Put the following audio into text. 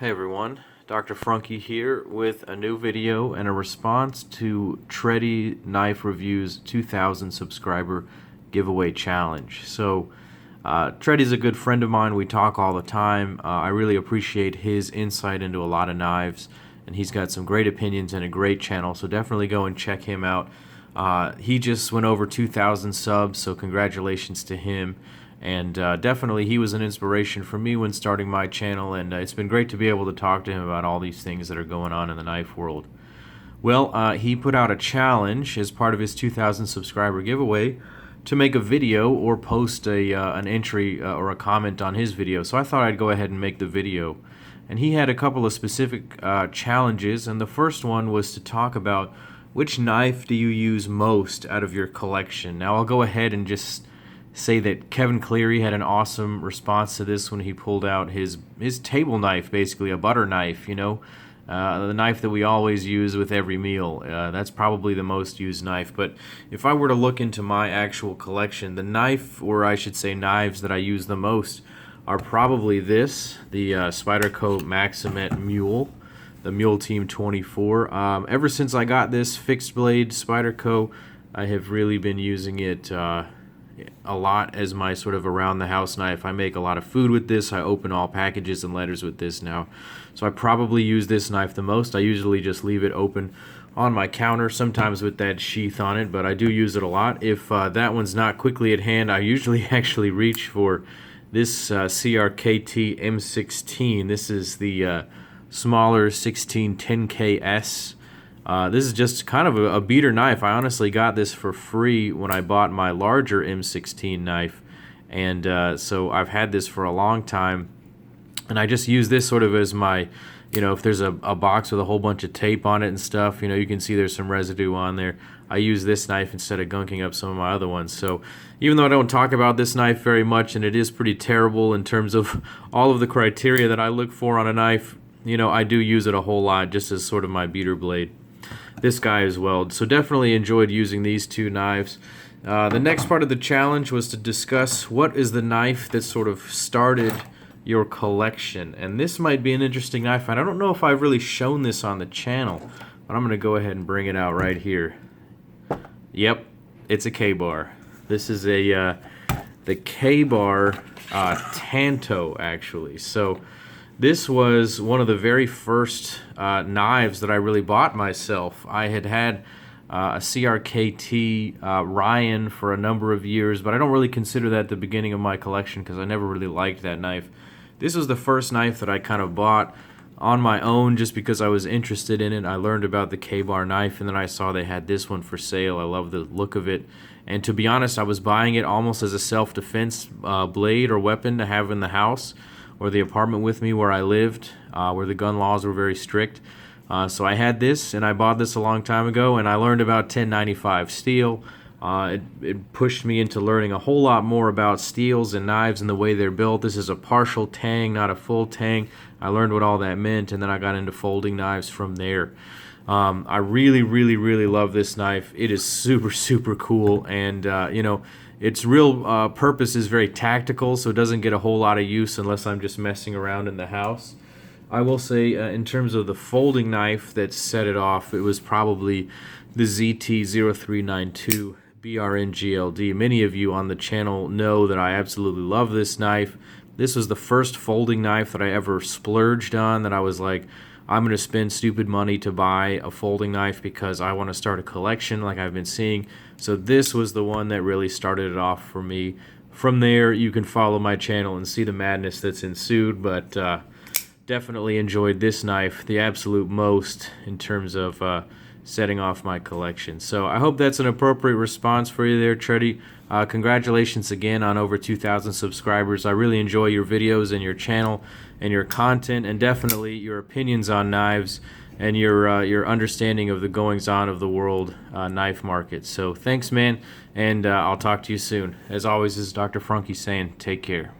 Hey everyone, Dr. Frunkey here with a new video and a response to 7redi's Knife Review's 2,000 subscriber giveaway challenge. So, 7redi's a good friend of mine. We talk all the time. I really appreciate his insight into a lot of knives, and he's got some great opinions and a great channel, so definitely go and check him out. He just went over 2,000 subs, so congratulations to him. And definitely he was an inspiration for me when starting my channel, and it's been great to be able to talk to him about all these things that are going on in the knife world. Well, he put out a challenge as part of his 2,000 subscriber giveaway to make a video or post an entry or a comment on his video. So I thought I'd go ahead and make the video. And he had a couple of specific challenges, and the first one was to talk about which knife do you use most out of your collection. Now I'll go ahead and just say that Kevin Cleary had an awesome response to this when he pulled out his table knife, basically a butter knife, you know, the knife that we always use with every meal. That's probably the most used knife. But if I were to look into my actual collection, the knife, or I should say knives that I use the most, are probably this, the Spyderco Maximet Mule, the Mule Team 24. Ever since I got this fixed blade Spyderco, I have really been using it a lot as my sort of around the house knife. I make a lot of food with this. I open all packages and letters with this now. So I probably use this knife the most. I usually just leave it open on my counter, sometimes with that sheath on it, but I do use it a lot. If that one's not quickly at hand, I usually actually reach for this CRKT M16. This is the smaller 16 10KS. This is just kind of a beater knife. I honestly got this for free when I bought my larger M16 knife, and so I've had this for a long time, and I just use this sort of as my, you know, if there's a box with a whole bunch of tape on it and stuff, you know, you can see there's some residue on there. I use this knife instead of gunking up some of my other ones. So even though I don't talk about this knife very much, and it is pretty terrible in terms of all of the criteria that I look for on a knife, you know, I do use it a whole lot just as sort of my beater blade. This guy as well. So definitely enjoyed using these two knives. The next part of the challenge was to discuss what is the knife that sort of started your collection. And this might be an interesting knife. And I don't know if I've really shown this on the channel, but I'm going to go ahead and bring it out right here. Yep, it's a K-bar. This is the K-bar Tanto, actually. So this was one of the very first knives that I really bought myself. I had a CRKT Ryan for a number of years, but I don't really consider that the beginning of my collection because I never really liked that knife. This was the first knife that I kind of bought on my own just because I was interested in it. I learned about the K-bar knife, and then I saw they had this one for sale. I love the look of it. And to be honest, I was buying it almost as a self-defense blade or weapon to have in the house or the apartment with me where I lived, where the gun laws were very strict. So I had this, and I bought this a long time ago, and I learned about 1095 steel. It pushed me into learning a whole lot more about steels and knives and the way they're built. This is a partial tang, not a full tang. I learned what all that meant, and then I got into folding knives from there. I really, really, really love this knife. It is super, super cool, and you know, its real purpose is very tactical, so it doesn't get a whole lot of use unless I'm just messing around in the house. I will say, in terms of the folding knife that set it off, it was probably the ZT0392 BRN GLD. Many of you on the channel know that I absolutely love this knife. This was the first folding knife that I ever splurged on, that I was like, I'm going to spend stupid money to buy a folding knife because I want to start a collection like I've been seeing. So this was the one that really started it off for me. From there, you can follow my channel and see the madness that's ensued, but definitely enjoyed this knife the absolute most in terms of setting off my collection. So I hope that's an appropriate response for you there, 7redi. Congratulations again on over 2,000 subscribers. I really enjoy your videos and your channel and your content, and definitely your opinions on knives and your understanding of the goings-on of the world knife market. So thanks, man, and I'll talk to you soon. As always, this is Dr. Frunkey saying take care.